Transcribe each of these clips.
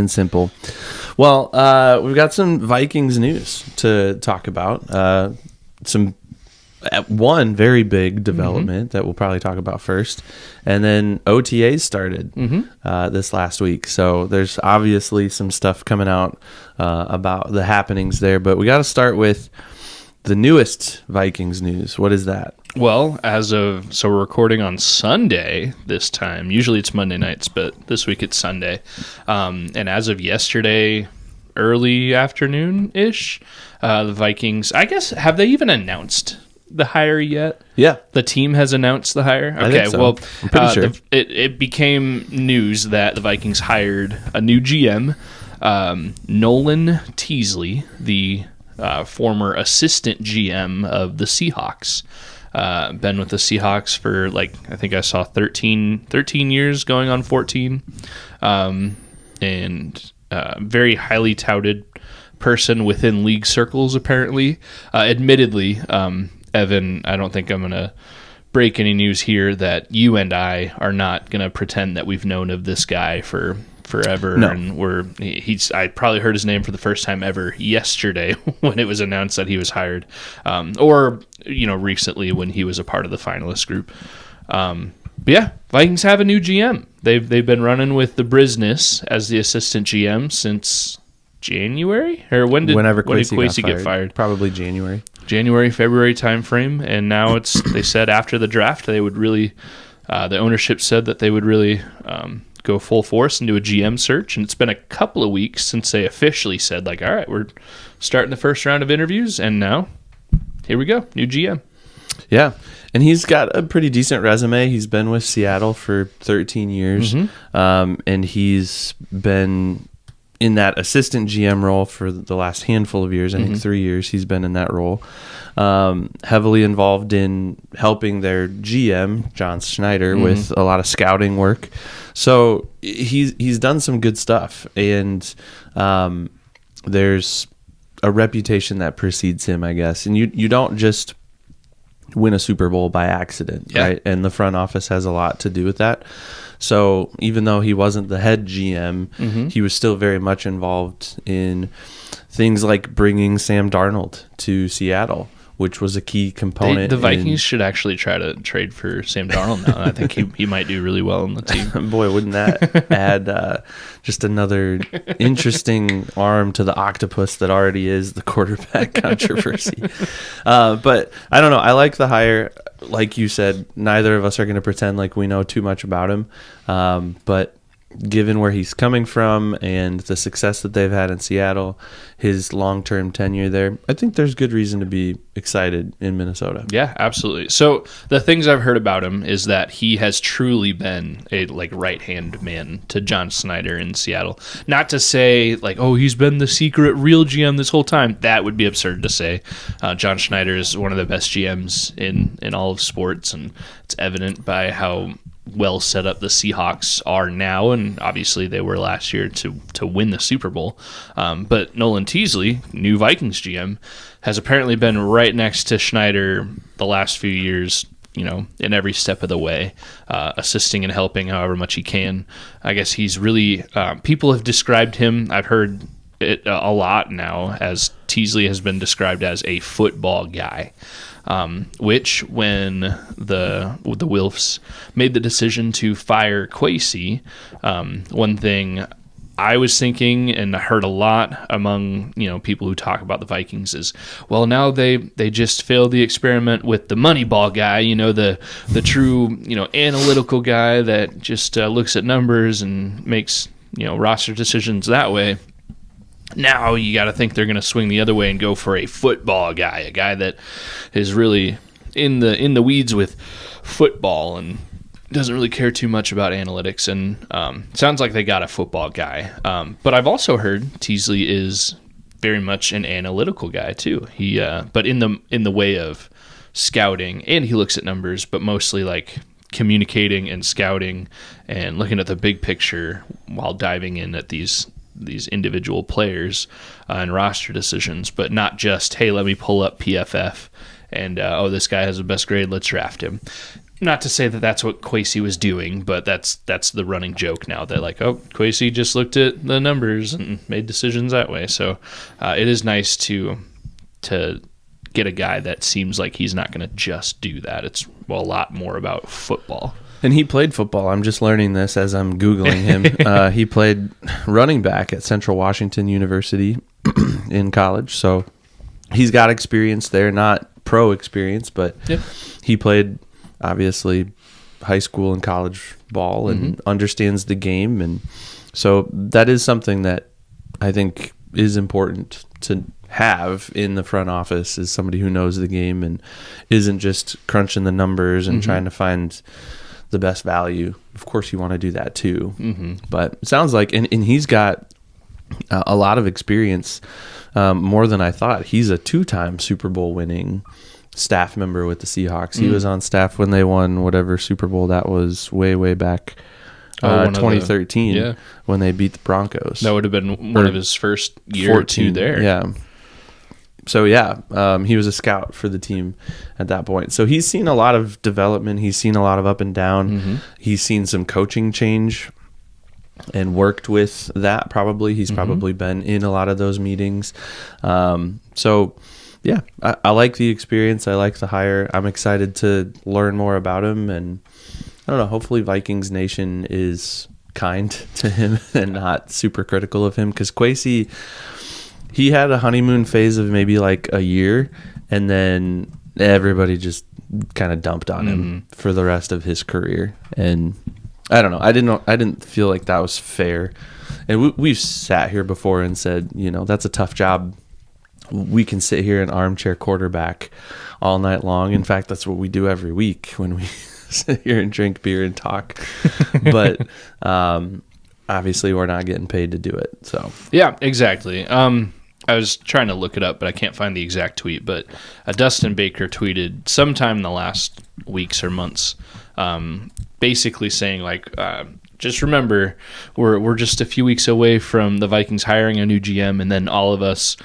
and simple. Well, we've got some Vikings news to talk about. One very big development that we'll probably talk about first, and then OTAs started this last week. So there's obviously some stuff coming out about the happenings there, but we got to start with the newest Vikings news. What is that? Well, so we're recording on Sunday this time. Usually it's Monday nights, but this week it's Sunday. And as of yesterday, early afternoon-ish, the Vikings, I guess, have they even announced the hire yet? Yeah. The team has announced the hire? Okay, I think so. Well, I'm pretty sure. It became news that the Vikings hired a new GM, Nolan Teasley, the former assistant GM of the Seahawks. Been with the Seahawks for, I think I saw 13 years going on 14. And very highly touted person within league circles, apparently. Admittedly, Evan, I don't think I'm going to break any news here that you and I are not going to pretend that we've known of this guy for forever. No. And I probably heard his name for the first time ever yesterday when it was announced that he was hired, or recently when he was a part of the finalist group. But yeah, Vikings have a new GM. They've been running with the Brisness as the assistant GM since January, or when did Kwesi get fired? Probably January, February timeframe. And now they said after the draft they would really, the ownership said that they would really go full force into a GM search. And it's been a couple of weeks since they officially said, all right, we're starting the first round of interviews, and now here we go, new GM. Yeah. And he's got a pretty decent resume. He's been with Seattle for 13 years, and he's been in that assistant GM role for the last handful of years. I think 3 years he's been in that role. Heavily involved in helping their GM, John Schneider, with a lot of scouting work. So he's done some good stuff, and there's a reputation that precedes him, I guess. And you don't just win a Super Bowl by accident, right? And the front office has a lot to do with that. So even though he wasn't the head GM, he was still very much involved in things like bringing Sam Darnold to Seattle, which was a key component. The Vikings should actually try to trade for Sam Darnold now. I think he might do really well on the team. Boy, wouldn't that add just another interesting arm to the octopus that already is the quarterback controversy. But I don't know. I like the hire. Like you said, neither of us are going to pretend like we know too much about him. But given where he's coming from and the success that they've had in Seattle, his long-term tenure there, I think there's good reason to be excited in Minnesota. Yeah, absolutely. So the things I've heard about him is that he has truly been a right-hand man to John Schneider in Seattle. Not to say he's been the secret real GM this whole time. That would be absurd to say. John Schneider is one of the best GMs in all of sports, and it's evident by how well set up the Seahawks are now, and obviously they were last year to win the Super Bowl. But Nolan Teasley, new Vikings GM, has apparently been right next to Schneider the last few years, in every step of the way, assisting and helping however much he can. I guess he's really, people have described him, I've heard it a lot now, as Teasley has been described as a football guy. Which, when the Wilfs made the decision to fire Kwesi, one thing I was thinking, and I heard a lot among people who talk about the Vikings, is, well, now they just failed the experiment with the Moneyball guy, the true analytical guy that just looks at numbers and makes roster decisions that way. Now you got to think they're going to swing the other way and go for a football guy, a guy that is really in the weeds with football and doesn't really care too much about analytics. And sounds like they got a football guy. But I've also heard Teasley is very much an analytical guy too. He but in the way of scouting, and he looks at numbers, but mostly communicating and scouting and looking at the big picture while diving in at these individual players and roster decisions, but not just, hey, let me pull up PFF and, this guy has the best grade, let's draft him. not to say that that's what Kwesi was doing, but that's the running joke now that like, oh, Kwesi just looked at the numbers and made decisions that way. So it is nice to get a guy that seems like he's not going to just do that. It's a lot more about football. And he played football. I'm just learning this as I'm Googling him. He played running back at Central Washington University in college. So he's got experience there, not pro experience, but he played, obviously, high school and college ball and understands the game. And so that is something that I think is important to have in the front office, is somebody who knows the game and isn't just crunching the numbers and trying to find the best value. Of course, you want to do that too. But it sounds like, and he's got a lot of experience, more than I thought. He's a 2-time Super Bowl winning staff member with the Seahawks. He was on staff when they won whatever Super Bowl that was, way back. 2013 when they beat the Broncos. That would have been one of his first year 14, or two there. Yeah. So, he was a scout for the team at that point. So he's seen a lot of development. He's seen a lot of up and down. He's seen some coaching change and worked with that probably. He's probably been in a lot of those meetings. I like the experience. I like the hire. I'm excited to learn more about him. And I don't know, hopefully Vikings Nation is kind to him and not super critical of him, because Kwesi, he had a honeymoon phase of maybe like a year, and then everybody just kind of dumped on him for the rest of his career. And I don't know. I didn't feel like that was fair. And we've sat here before and said, that's a tough job. We can sit here and armchair quarterback all night long. In fact, that's what we do every week when we sit here and drink beer and talk. But obviously we're not getting paid to do it. So yeah, exactly. I was trying to look it up, but I can't find the exact tweet. But Dustin Baker tweeted sometime in the last weeks or months, basically saying like, just remember, we're just a few weeks away from the Vikings hiring a new GM, and then all of us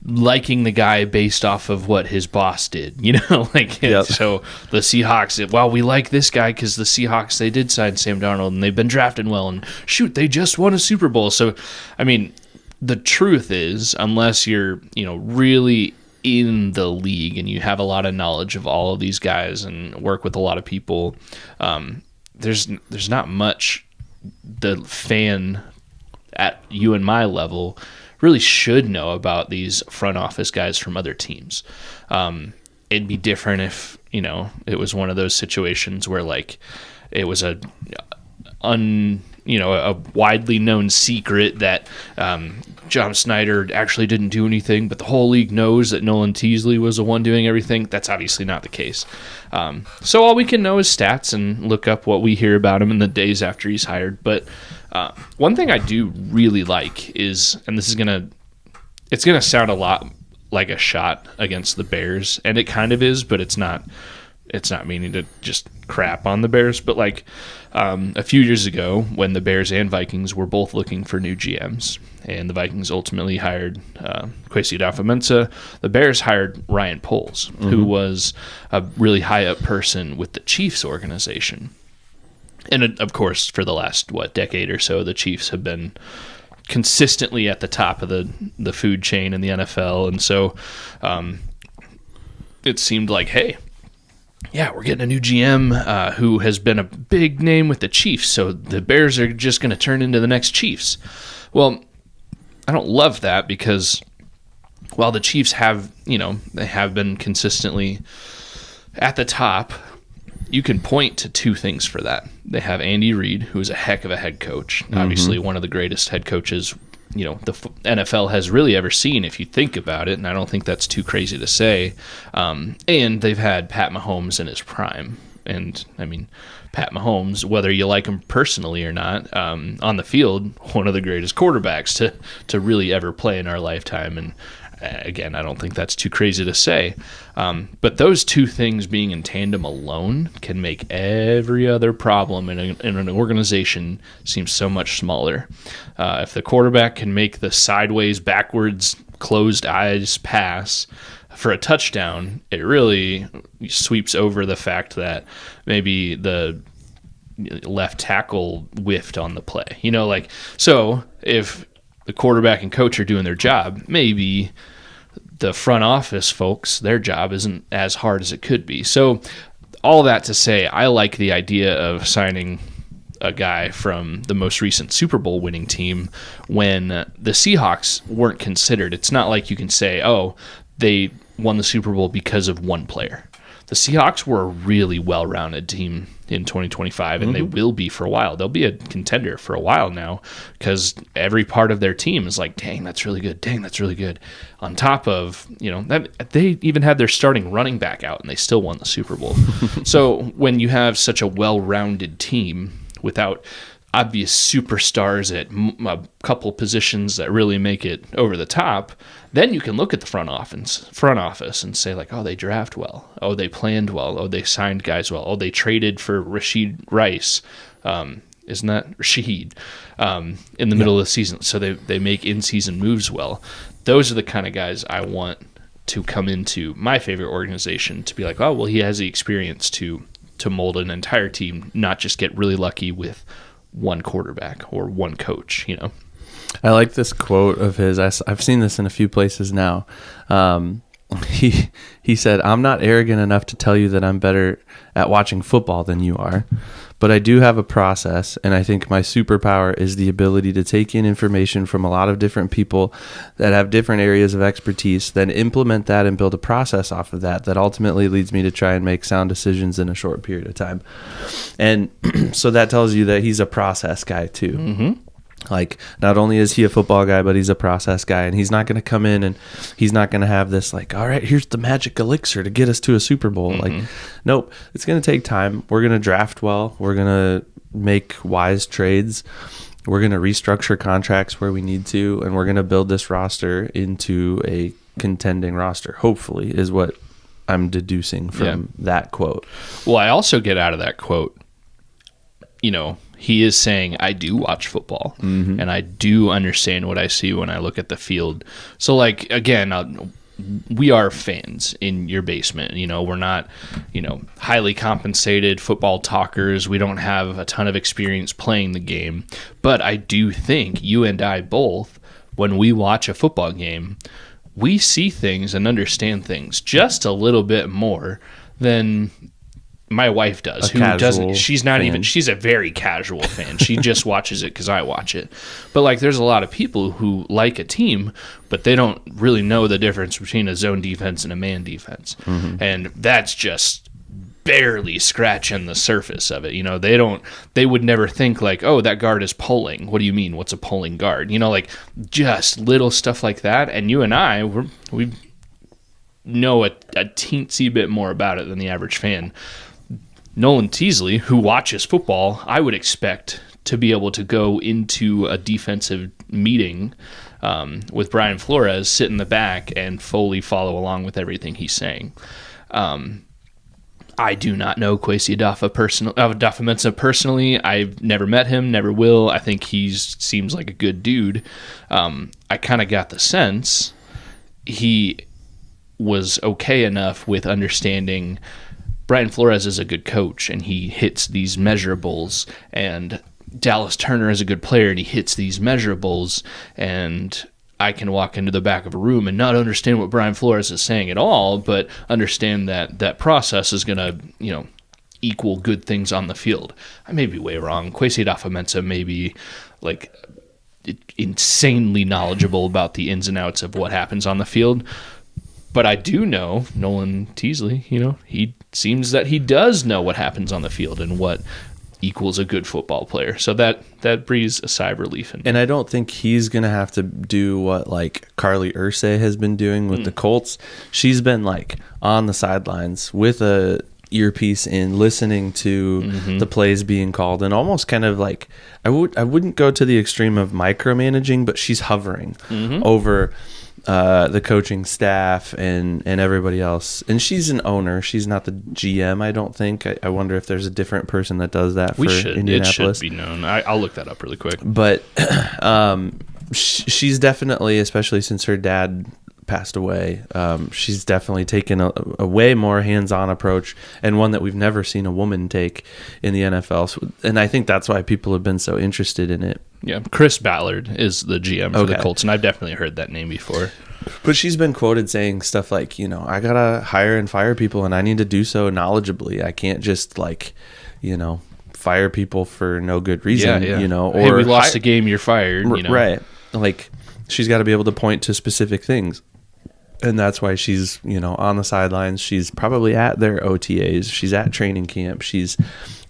liking the guy based off of what his boss did, So the Seahawks, well, we like this guy because the Seahawks, they did sign Sam Darnold and they've been drafting well, and shoot, they just won a Super Bowl. So, I mean, the truth is, unless you're, really in the league and you have a lot of knowledge of all of these guys and work with a lot of people, there's not much the fan at you and my level really should know about these front office guys from other teams. It'd be different if, it was one of those situations where like it was a widely known secret that John Snyder actually didn't do anything, but the whole league knows that Nolan Teasley was the one doing everything. That's obviously not the case. So all we can know is stats and look up what we hear about him in the days after he's hired. But one thing I do really like is, and it's gonna sound a lot like a shot against the Bears, and it kind of is, but it's not meaning to just crap on the Bears. But like a few years ago, when the Bears and Vikings were both looking for new GMs, and the Vikings ultimately hired Kwesi Adofo-Mensah, the Bears hired Ryan Poles, who was a really high up person with the Chiefs organization. And of course, for the last, decade or so, the Chiefs have been consistently at the top of the food chain in the NFL. And so it seemed like, hey, yeah, we're getting a new GM who has been a big name with the Chiefs, so the Bears are just going to turn into the next Chiefs. Well, I don't love that, because while the Chiefs have, they have been consistently at the top, you can point to two things for that. They have Andy Reid, who is a heck of a head coach, obviously one of the greatest head coaches the NFL has really ever seen, if you think about it, and I don't think that's too crazy to say. And they've had Pat Mahomes in his prime. And, I mean, Pat Mahomes, whether you like him personally or not, on the field, one of the greatest quarterbacks to really ever play in our lifetime. And, again, I don't think that's too crazy to say. But those two things being in tandem alone can make every other problem in an organization seem so much smaller. If the quarterback can make the sideways, backwards, closed eyes pass for a touchdown, it really sweeps over the fact that maybe the left tackle whiffed on the play. So if the quarterback and coach are doing their job, maybe the front office folks, their job isn't as hard as it could be. So all that to say, I like the idea of signing a guy from the most recent Super Bowl winning team when the Seahawks weren't considered. It's not like you can say, oh, they won the Super Bowl because of one player. The Seahawks were a really well-rounded team in 2025, and they will be for a while. They'll be a contender for a while now because every part of their team is like, dang, that's really good. Dang, that's really good. On top of, that they even had their starting running back out, and they still won the Super Bowl. So when you have such a well-rounded team without obvious superstars at a couple positions that really make it over the top, then you can look at the front office and say like, oh, they draft well. Oh, they planned well. Oh, they signed guys well. Oh, they traded for Rashid Rice. Isn't that Shaheed? In the middle of the season. So they make in-season moves well. Those are the kind of guys I want to come into my favorite organization to be like, oh, well, he has the experience to mold an entire team, not just get really lucky with one quarterback or one coach, I like this quote of his. I've seen this in a few places now. He said, "I'm not arrogant enough to tell you that I'm better at watching football than you are, but I do have a process, and I think my superpower is the ability to take in information from a lot of different people that have different areas of expertise, then implement that and build a process off of that ultimately leads me to try and make sound decisions in a short period of time." And so that tells you that he's a process guy too. Mm-hmm. Like, not only is he a football guy, but he's a process guy, and he's not going to come in and he's not going to have this like, all right, here's the magic elixir to get us to a Super Bowl. Like, nope, it's going to take time. We're going to draft well. We're going to make wise trades. We're going to restructure contracts where we need to, and we're going to build this roster into a contending roster, hopefully, is what I'm deducing from that quote. Well, I also get out of that quote, he is saying, I do watch football, and I do understand what I see when I look at the field. So, like, again, we are fans in your basement. We're not, highly compensated football talkers. We don't have a ton of experience playing the game. But I do think you and I both, when we watch a football game, we see things and understand things just a little bit more than my wife does, who doesn't. She's not fan. She's a very casual fan. She just watches it because I watch it. But like, there's a lot of people who like a team, but they don't really know the difference between a zone defense and a man defense, and that's just barely scratching the surface of it. They would never think like, oh, that guard is pulling. What do you mean? What's a pulling guard? Like just little stuff like that. And you and I, we know a teensy bit more about it than the average fan. Nolan Teasley, who watches football, I would expect to be able to go into a defensive meeting with Brian Flores, sit in the back, and fully follow along with everything he's saying. I do not know Kwesi Adofo-Mensah personally. I've never met him, never will. I think he seems like a good dude. I kind of got the sense he was okay enough with understanding Brian Flores is a good coach, and he hits these measurables, and Dallas Turner is a good player, and he hits these measurables, and I can walk into the back of a room and not understand what Brian Flores is saying at all, but understand that process is going to, equal good things on the field. I may be way wrong. Kwesi Adofo-Mensah may be, like, insanely knowledgeable about the ins and outs of what happens on the field. But I do know Nolan Teasley, he seems that he does know what happens on the field and what equals a good football player. So that breathes a sigh of relief. And I don't think he's going to have to do what like Carly Ursay has been doing with the Colts. She's been like on the sidelines with a earpiece in, listening to the plays being called, and almost kind of like, I wouldn't go to the extreme of micromanaging, but she's hovering over the coaching staff and everybody else. And she's an owner. She's not the GM, I don't think. I wonder if there's a different person that does that for Indianapolis. It should be known. I'll look that up really quick. But she's definitely, especially since her dad passed away. She's definitely taken a way more hands-on approach, and one that we've never seen a woman take in the NFL. So, and I think that's why people have been so interested in it. Yeah, Chris Ballard is the GM for the Colts, and I've definitely heard that name before. But she's been quoted saying stuff like, I gotta hire and fire people, and I need to do so knowledgeably. I can't just fire people for no good reason. Or hey, we lost a game, you're fired. Right. Like, she's got to be able to point to specific things. And that's why she's, on the sidelines. She's probably at their OTAs. She's at training camp. She's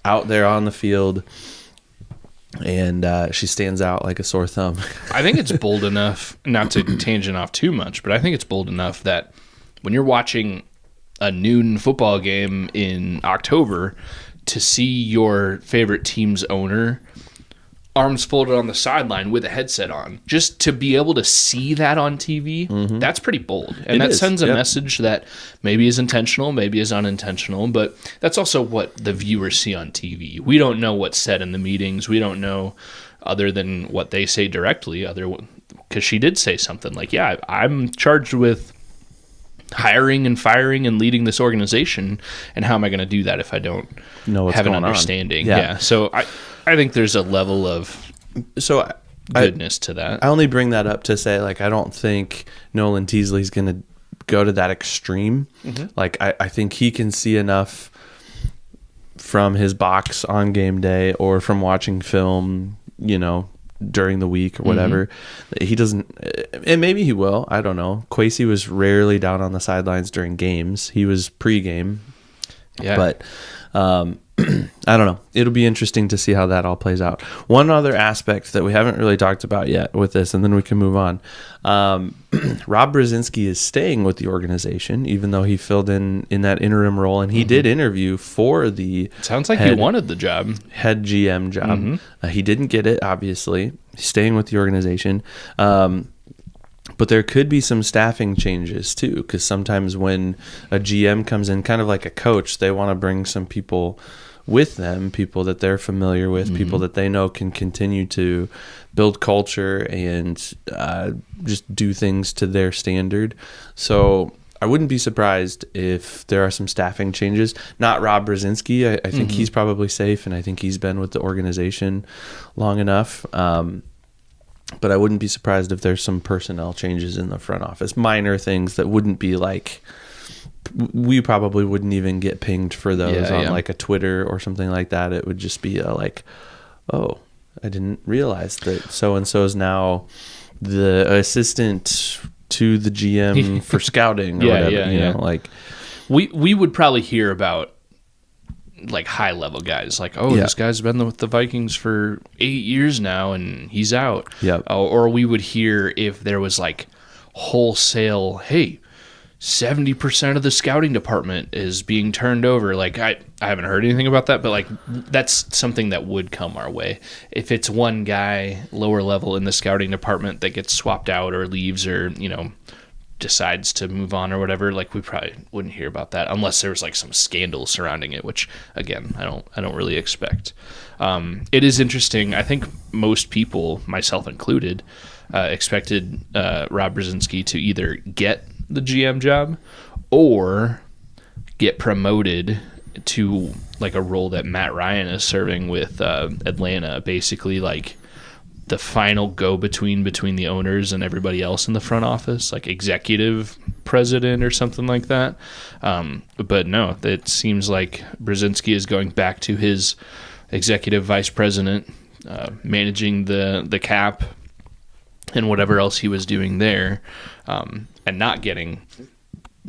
out there on the field. And she stands out like a sore thumb. I think it's bold enough, not to tangent off too much, but I think it's bold enough that when you're watching a noon football game in October, to see your favorite team's owner arms folded on the sideline with a headset on, just to be able to see that on TV, that's pretty bold. And that sends a message that maybe is intentional, maybe is unintentional, but that's also what the viewers see on TV. We don't know what's said in the meetings. We don't know other than what they say directly, because she did say something like, yeah, I'm charged with hiring and firing and leading this organization, and how am I going to do that if I don't have an understanding? Yeah. So I think there's a level of goodness to that. I only bring that up to say, I don't think Nolan Teasley's going to go to that extreme. Like, I think he can see enough from his box on game day or from watching film, during the week or whatever. He doesn't, and maybe he will. I don't know. Kwesi was rarely down on the sidelines during games. He was pre-game. Yeah. But I don't know. It'll be interesting to see how that all plays out. One other aspect that we haven't really talked about yet with this, and then we can move on. Rob Brzezinski is staying with the organization, even though he filled in that interim role, and he did interview for the sounds like he wanted the job. Head GM job. He didn't get it, obviously. He's staying with the organization. But there could be some staffing changes too, because sometimes when a GM comes in, kind of like a coach, they want to bring some people with them, people that they're familiar with, people that they know can continue to build culture and just do things to their standard. So I wouldn't be surprised if there are some staffing changes. Not Rob Brzezinski. I think he's probably safe, and I think he's been with the organization long enough. But I wouldn't be surprised if there's some personnel changes in the front office. Minor things that wouldn't be like, we probably wouldn't even get pinged for those on like a Twitter or something like that. It would just be oh, I didn't realize that so-and-so is now the assistant to the GM for scouting or whatever. We would probably hear about high level guys this guy's been with the Vikings for 8 years now and he's out. Or we would hear if there was wholesale, hey, 70% of the scouting department is being turned over. I haven't heard anything about that, but that's something that would come our way. If it's one guy lower level in the scouting department that gets swapped out or leaves or decides to move on or whatever, we probably wouldn't hear about that unless there was some scandal surrounding it, which again I don't really expect. It is interesting. I think most people, myself included, expected Rob Brzezinski to either get the GM job or get promoted to a role that Matt Ryan is serving with Atlanta, basically the final go-between between the owners and everybody else in the front office, executive president or something like that. But no, it seems like Brzezinski is going back to his executive vice president, managing the cap and whatever else he was doing there, and not getting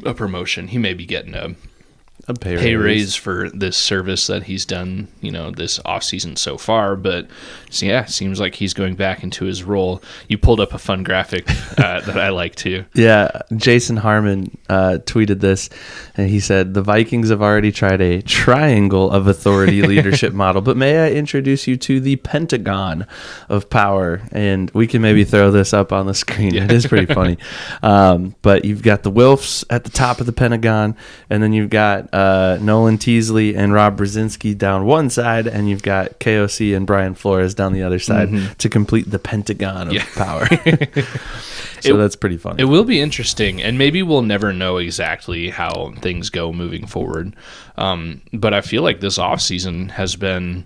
a promotion. He may be getting a pay raise for this service that he's done, this offseason so far. But seems like he's going back into his role. You pulled up a fun graphic that I like too. Yeah, Jason Harmon tweeted this, and he said, "The Vikings have already tried a triangle of authority leadership model, but may I introduce you to the Pentagon of power?" And we can maybe throw this up on the screen. It is pretty funny. But you've got the Wilfs at the top of the Pentagon, and then you've got Nolan, Teasley, and Rob Brzezinski down one side, and you've got KOC and Brian Flores down the other side to complete the pentagon of power. So that's pretty funny. It will be interesting, and maybe we'll never know exactly how things go moving forward. But I feel like this offseason has been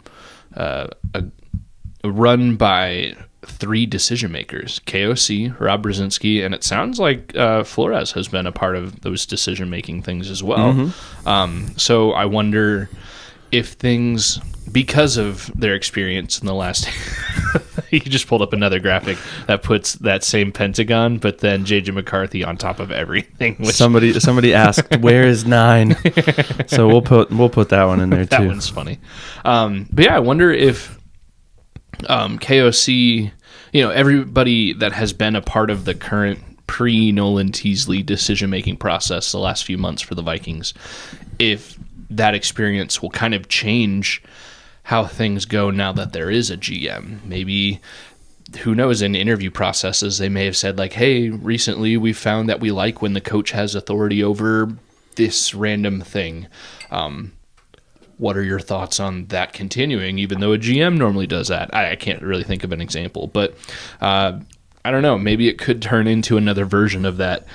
run by three decision makers: KOC, Rob Brzezinski, and it sounds like Flores has been a part of those decision making things as well. So I wonder if things, because of their experience in the last you just pulled up another graphic that puts that same pentagon, but then JJ McCarthy on top of everything. Which Somebody asked, "Where is 9?" So we'll put that one in there too. That one's funny. But yeah, I wonder if KOC, everybody that has been a part of the current pre-Nolan Teasley decision-making process the last few months for the Vikings, if that experience will kind of change how things go now that there is a GM. Maybe, who knows, in interview processes, they may have said like, hey, recently we found that we like when the coach has authority over this random thing. What are your thoughts on that continuing, even though a GM normally does that? I can't really think of an example, but I don't know. Maybe it could turn into another version of that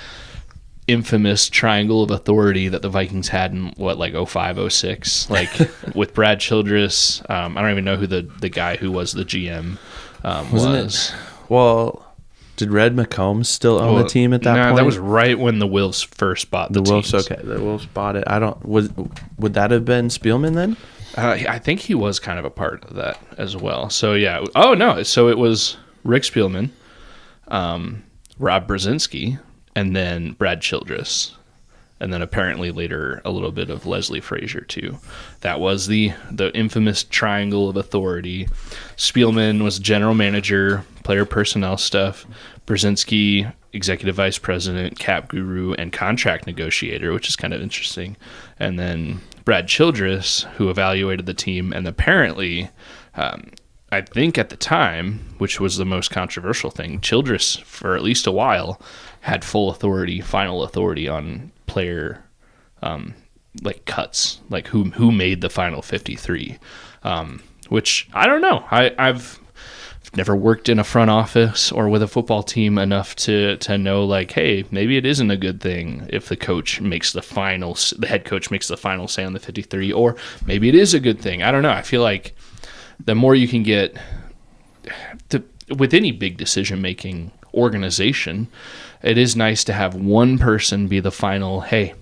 infamous triangle of authority that the Vikings had in, 05, 06? Like, with Brad Childress. I don't even know who the guy who was the GM was. Well, did Red McCombs still own the team at that point? That was right when the Wolves first bought the Wolves. teams. Okay, the Wolves bought it. Would that have been Spielman then? I think he was kind of a part of that as well. So yeah. Oh no. So it was Rick Spielman, Rob Brzezinski, and then Brad Childress, and then apparently later a little bit of Leslie Frazier too. That was the infamous triangle of authority. Spielman was general manager, player personnel stuff. Brzezinski, executive vice president, cap guru, and contract negotiator, which is kind of interesting. And then Brad Childress, who evaluated the team, and apparently, I think at the time, which was the most controversial thing, Childress, for at least a while, had full authority, final authority on player cuts, like who made the final 53, which I don't know. I've never worked in a front office or with a football team enough to know, like, hey, maybe it isn't a good thing if the head coach makes the final say on the 53, or maybe it is a good thing. I don't know. I feel like the more you can get with any big decision-making organization, it is nice to have one person be the final, hey,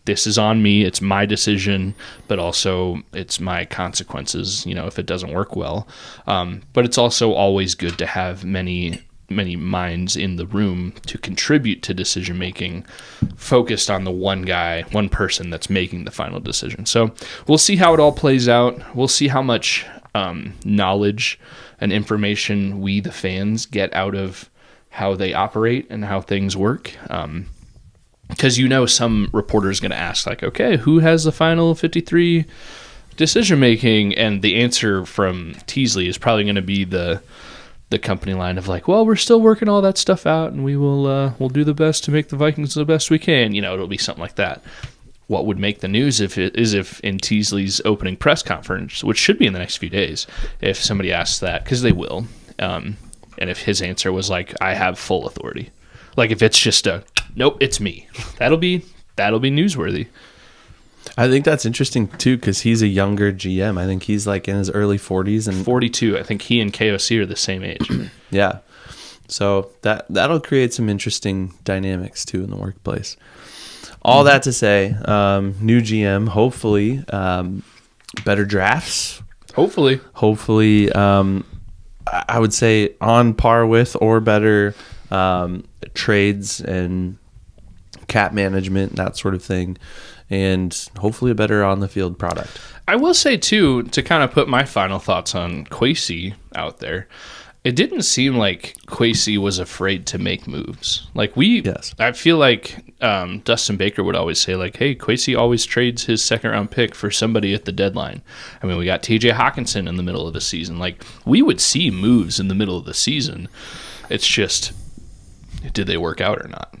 this is on me, it's my decision, but also it's my consequences, if it doesn't work well. But it's also always good to have many minds in the room to contribute to decision making, focused on the one person that's making the final decision. So we'll see how it all plays out. We'll see how much knowledge and information we, the fans, get out of how they operate and how things work. Because some reporter is going to ask, like, okay, who has the final 53 decision making? And the answer from Teasley is probably going to be the company line of like, well, we're still working all that stuff out, and we'll do the best to make the Vikings the best we can. It'll be something like that. What would make the news if in Teasley's opening press conference, which should be in the next few days, if somebody asks that, because they will, and if his answer was like, I have full authority. Like, if it's just nope, it's me. That'll be newsworthy. I think that's interesting too, because he's a younger GM. I think he's like in his early 40s and 42. I think he and KOC are the same age. Yeah, so that'll create some interesting dynamics too in the workplace. All that to say, new GM, hopefully, better drafts. Hopefully, I would say on par with or better. Trades and cap management, that sort of thing, and hopefully a better on the field product. I will say too, to kind of put my final thoughts on Kwesi out there, it didn't seem like Kwesi was afraid to make moves. Like I feel like Dustin Baker would always say, like, hey, Kwesi always trades his second round pick for somebody at the deadline. I mean, we got TJ Hawkinson in the middle of the season. Like, we would see moves in the middle of the season. It's just, did they work out or not?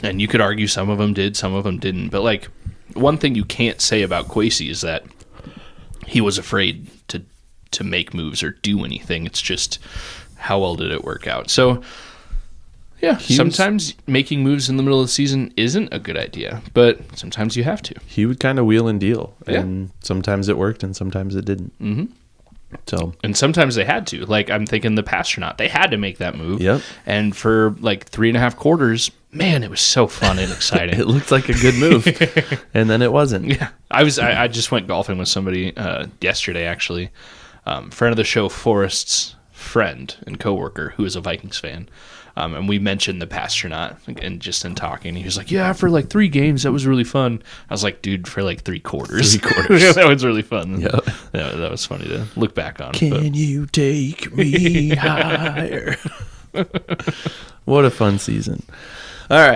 And you could argue some of them did, some of them didn't. But, like, one thing you can't say about Kwesi is that he was afraid to make moves or do anything. It's just how well did it work out. So, yeah, sometimes making moves in the middle of the season isn't a good idea, but sometimes you have to. He would kind of wheel and deal, and sometimes it worked and sometimes it didn't. Mm-hmm. So, and sometimes they had to. Like, I'm thinking the Pasternaut, they had to make that move. Yep. And for like 3.5 quarters, man, it was so fun and exciting. It looked like a good move, and then it wasn't. Yeah, I just went golfing with somebody yesterday, actually. Friend of the show, Forrest's friend and coworker, who is a Vikings fan. And we mentioned the Pasternaut, and just in talking, he was like, "Yeah, for like 3 games, that was really fun." I was like, "Dude, for like 3 quarters, that was really fun." Yep. Yeah, that was funny to look back on. Can you take me higher? What a fun season! All right.